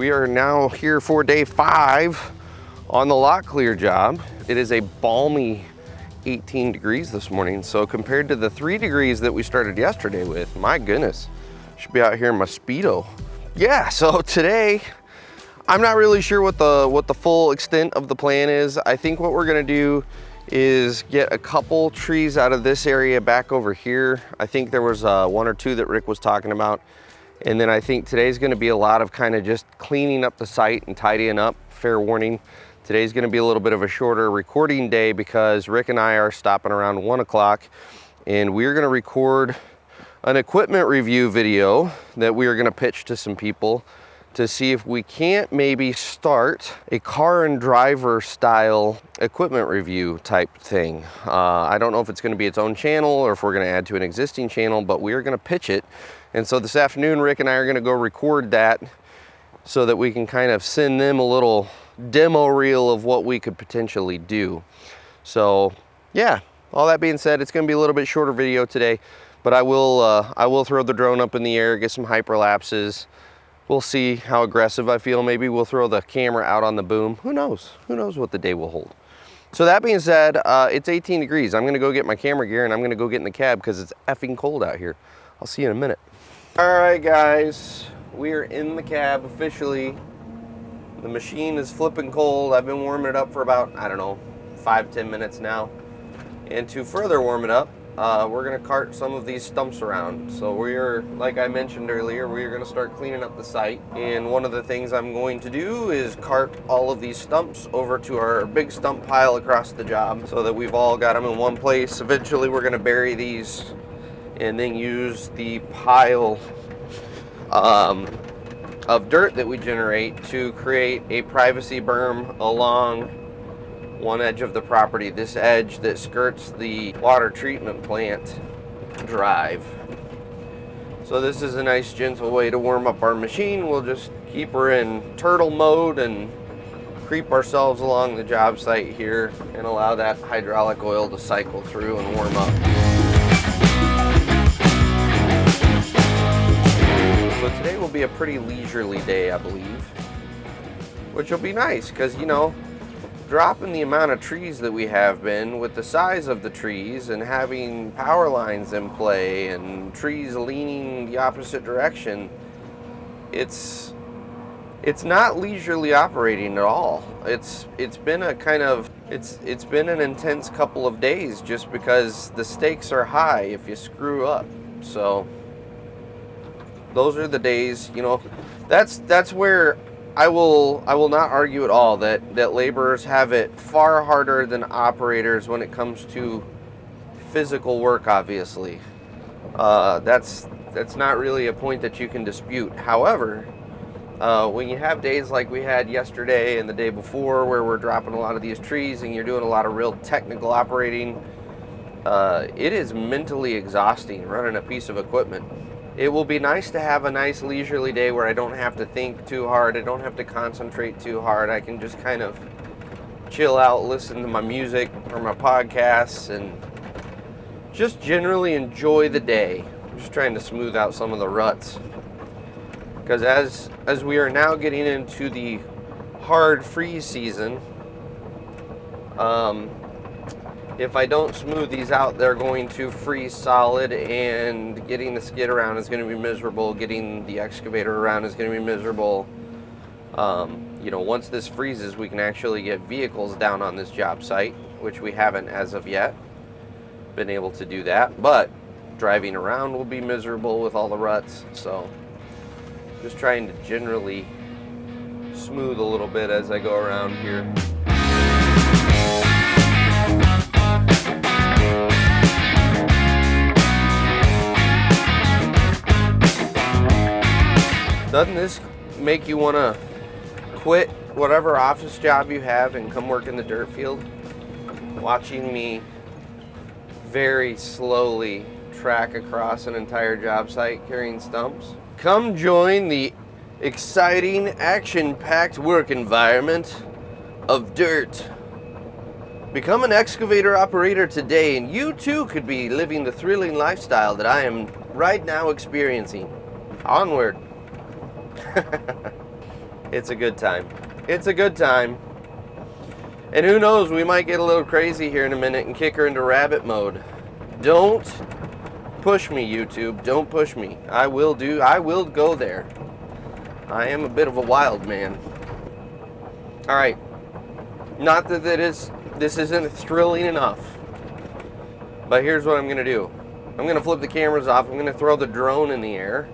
We are now here for day 5 on the lot clear job. It is a balmy 18 degrees this morning. So compared to the 3 degrees that we started yesterday with, my goodness, should be out here in my Speedo. Yeah, so today, I'm not really sure what the full extent of the plan is. I think what we're gonna do is get a couple trees out of this area back over here. I think there was 1 or 2 that Rick was talking about. And then I think today's gonna be a lot of kind of just cleaning up the site and tidying up. Fair warning, today's gonna be a little bit of a shorter recording day because Rick and I are stopping around 1 o'clock and we're gonna record an equipment review video that we are gonna pitch to some people to see if we can't maybe start a car and driver style equipment review type thing. I don't know if it's gonna be its own channel or if we're gonna add to an existing channel, but we are gonna pitch it. And so this afternoon, Rick and I are gonna go record that so that we can kind of send them a little demo reel of what we could potentially do. So yeah, all that being said, it's gonna be a little bit shorter video today, but I will throw the drone up in the air, get some hyperlapses. We'll see how aggressive I feel. Maybe we'll throw the camera out on the boom. Who knows? Who knows what the day will hold. So that being said, it's 18 degrees. I'm gonna go get my camera gear and I'm gonna go get in the cab because it's effing cold out here. I'll see you in a minute. All right, guys, we are in the cab officially. The machine is flipping cold. I've been warming it up for about, I don't know, 5-10 minutes now. And to further warm it up, we're gonna cart some of these stumps around. So we're, like I mentioned earlier, we're gonna start cleaning up the site. And one of the things I'm going to do is cart all of these stumps over to our big stump pile across the job so that we've all got them in one place. Eventually we're gonna bury these and then use the pile of dirt that we generate to create a privacy berm along one edge of the property, this edge that skirts the water treatment plant drive. So this is a nice gentle way to warm up our machine. We'll just keep her in turtle mode and creep ourselves along the job site here and allow that hydraulic oil to cycle through and warm up. So today will be a pretty leisurely day, I believe, which will be nice because, you know, dropping the amount of trees that we have been with the size of the trees and having power lines in play and trees leaning the opposite direction, it's not leisurely operating at all. It's been a kind of, it's been an intense couple of days just because the stakes are high if you screw up. So those are the days, you know, that's where I will not argue at all that laborers have it far harder than operators when it comes to physical work, obviously. That's not really a point that you can dispute. However, when you have days like we had yesterday and the day before where we're dropping a lot of these trees and you're doing a lot of real technical operating, it is mentally exhausting running a piece of equipment. It will be nice to have a nice leisurely day where I don't have to think too hard, I don't have to concentrate too hard, I can just kind of chill out, listen to my music or my podcasts and just generally enjoy the day. I'm just trying to smooth out some of the ruts. Because as we are now getting into the hard freeze season, if I don't smooth these out, they're going to freeze solid and getting the skid around is going to be miserable. Getting the excavator around is going to be miserable. You know, once this freezes, we can actually get vehicles down on this job site, which we haven't as of yet been able to do that. But driving around will be miserable with all the ruts. So just trying to generally smooth a little bit as I go around here. Doesn't this make you want to quit whatever office job you have and come work in the dirt field? Watching me very slowly track across an entire job site carrying stumps. Come join the exciting, action-packed work environment of dirt. Become an excavator operator today and you too could be living the thrilling lifestyle that I am right now experiencing. Onward. It's a good time. It's a good time. And who knows, we might get a little crazy here in a minute and kick her into rabbit mode. Don't push me, YouTube. Don't push me. I will go there. I am a bit of a wild man. All right. Not that this isn't thrilling enough. But here's what I'm going to do. I'm going to flip the cameras off. I'm going to throw the drone in the air.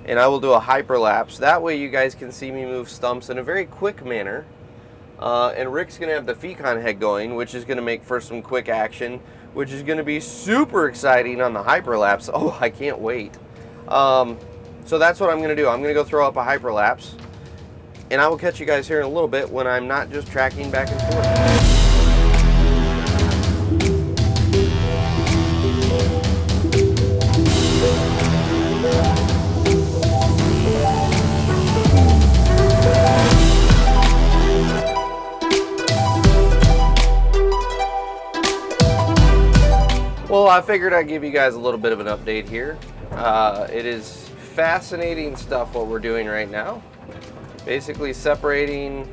And I will do a hyperlapse. That way you guys can see me move stumps in a very quick manner. And Rick's going to have the Fecon head going, which is going to make for some quick action, which is going to be super exciting on the hyperlapse. Oh, I can't wait. So that's what I'm going to do. I'm going to go throw up a hyperlapse. And I will catch you guys here in a little bit when I'm not just tracking back and forth. Well, I figured I'd give you guys a little bit of an update here. It is fascinating stuff what we're doing right now. Basically separating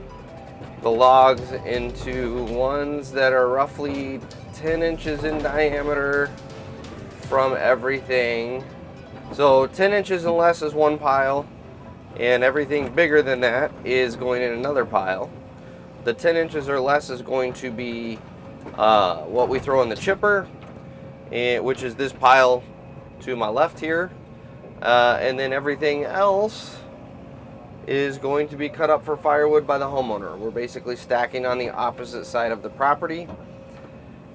the logs into ones that are roughly 10 inches in diameter from everything. So 10 inches and less is one pile, and everything bigger than that is going in another pile. The 10 inches or less is going to be what we throw in the chipper, which is this pile to my left here, and then everything else is going to be cut up for firewood by the homeowner. We're basically stacking on the opposite side of the property,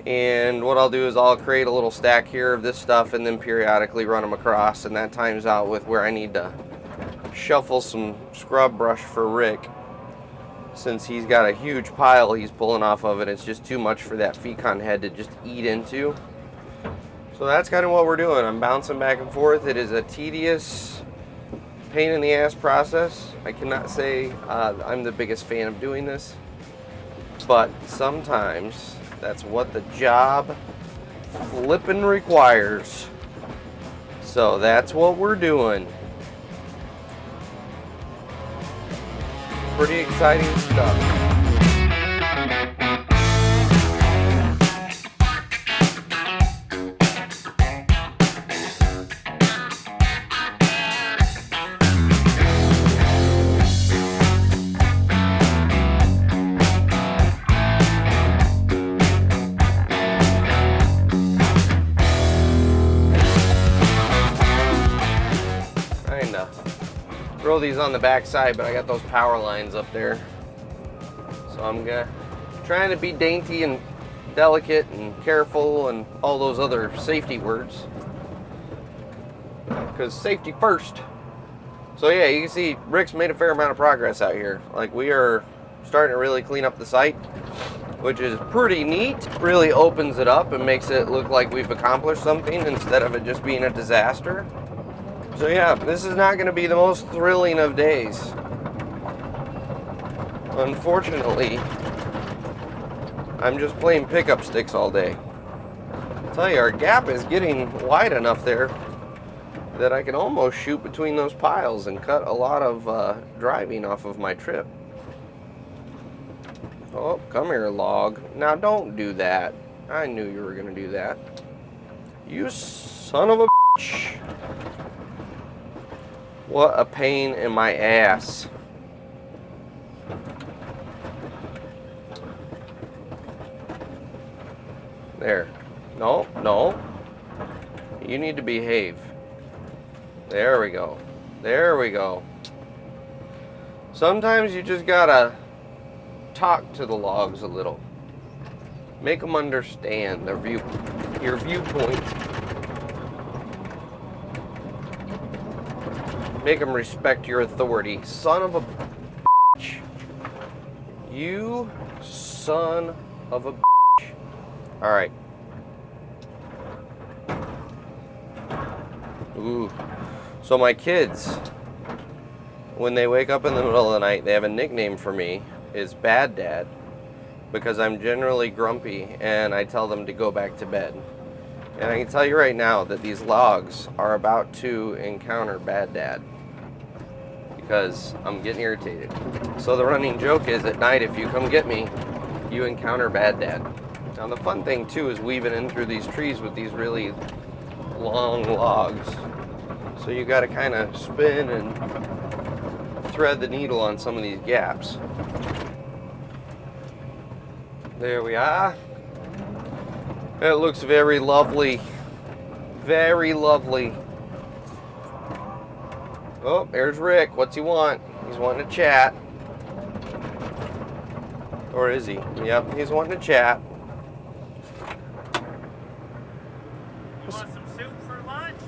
and what I'll do is I'll create a little stack here of this stuff and then periodically run them across, and that times out with where I need to shuffle some scrub brush for Rick, since he's got a huge pile he's pulling off of it. It's just too much for that Fecon head to just eat into. So that's kind of what we're doing. I'm bouncing back and forth. It is a tedious, pain in the ass process. I cannot say I'm the biggest fan of doing this, but sometimes that's what the job flipping requires. So that's what we're doing. Pretty exciting stuff. Throw these on the back side, but I got those power lines up there, so I'm trying to be dainty and delicate and careful and all those other safety words, because safety first. So yeah, you can see Rick's made a fair amount of progress out here. Like, we are starting to really clean up the site, which is pretty neat. Really opens it up and makes it look like we've accomplished something instead of it just being a disaster. So yeah, this is not going to be the most thrilling of days. Unfortunately, I'm just playing pickup sticks all day. I'll tell you, our gap is getting wide enough there that I can almost shoot between those piles and cut a lot of driving off of my trip. Oh, come here, log. Now don't do that. I knew you were going to do that. You son of a bitch. What a pain in my ass. There. No, no. You need to behave. There we go. There we go. Sometimes you just gotta talk to the logs a little. Make them understand your viewpoint. Make them respect your authority. Son of a bitch. You son of a bitch. Alright. Ooh. So my kids, when they wake up in the middle of the night, they have a nickname for me. It's Bad Dad. Because I'm generally grumpy and I tell them to go back to bed. And I can tell you right now that these logs are about to encounter Bad Dad. because I'm getting irritated. So the running joke is at night, if you come get me, you encounter Bad Dad. Now the fun thing too is weaving in through these trees with these really long logs. So you gotta kind of spin and thread the needle on some of these gaps. There we are. It looks very lovely. Very lovely. Oh, there's Rick. What's he want? He's wanting to chat. Or is he? Yep, he's wanting to chat. You want some soup for lunch?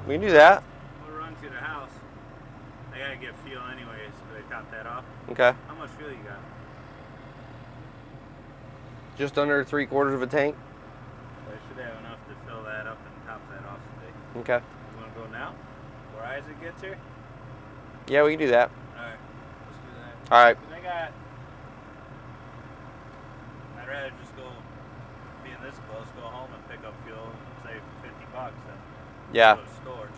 We can do that. We'll run to the house. I gotta get fuel anyways, so they top that off. Okay. How much fuel you got? Just under 3/4 of a tank. I should have enough to fill that up and top that off today. Okay. You wanna go now? Before Isaac gets here? Yeah, we can do that. Alright, let's do that. Alright. I'd rather just go, being this close, go home and pick up fuel and save $50 than Yeah. go to the store.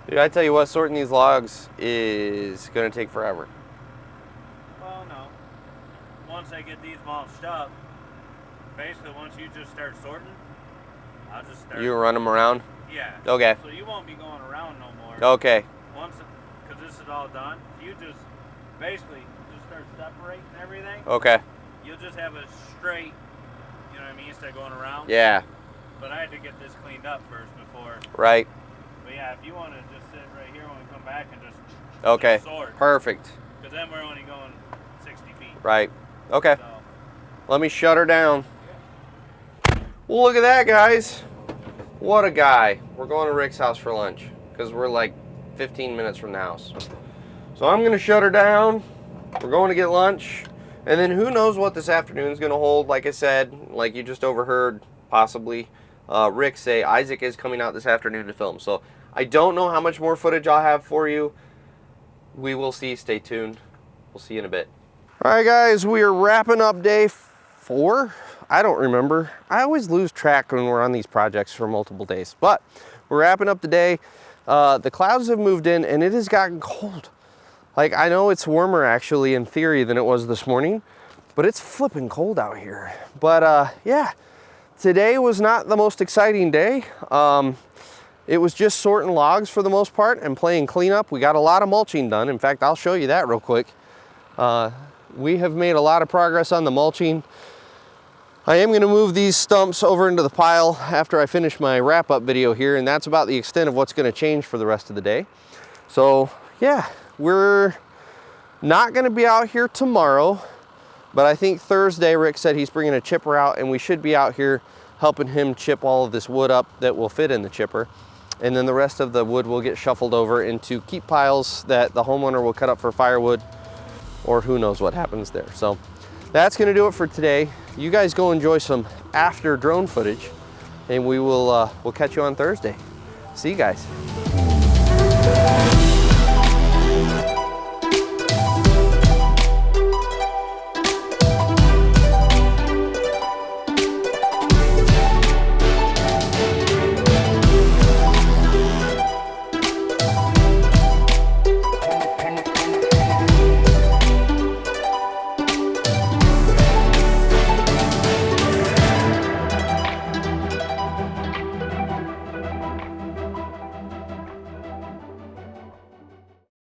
Dude, I tell you what, sorting these logs is gonna take forever. Well, no. Once I get these mulched up, basically once you just start sorting, I'll just start. You run them around? Yeah. Okay. So you won't be going around no more. Okay. Once, because this is all done, if you just basically just start separating everything, Okay. you'll just have a straight, you know what I mean, instead of going around. Yeah. But I had to get this cleaned up first before. Right. But yeah, if you want to just sit right here when we come back and just Okay. sort. Perfect. Because then we're only going 60 feet. Right. Okay. So, Let me shut her down. Well, look at that, guys. What a guy. We're going to Rick's house for lunch because we're like 15 minutes from the house. So I'm going to shut her down. We're going to get lunch. And then who knows what this afternoon is going to hold. Like I said, like you just overheard, possibly, Rick say Isaac is coming out this afternoon to film. So I don't know how much more footage I'll have for you. We will see. Stay tuned. We'll see you in a bit. All right, guys, we are wrapping up day 4. I don't remember. I always lose track when we're on these projects for multiple days, but we're wrapping up the day. The clouds have moved in and it has gotten cold. Like, I know it's warmer actually in theory than it was this morning, but it's flipping cold out here. But yeah, today was not the most exciting day. It was just sorting logs for the most part and playing cleanup. We got a lot of mulching done. In fact, I'll show you that real quick. We have made a lot of progress on the mulching. I am gonna move these stumps over into the pile after I finish my wrap-up video here, and that's about the extent of what's gonna change for the rest of the day. So yeah, we're not gonna be out here tomorrow, but I think Thursday, Rick said he's bringing a chipper out and we should be out here helping him chip all of this wood up that will fit in the chipper. And then the rest of the wood will get shuffled over into keep piles that the homeowner will cut up for firewood, or who knows what happens there. So that's gonna do it for today. You guys go enjoy some after drone footage and we'll catch you on Thursday. See you guys.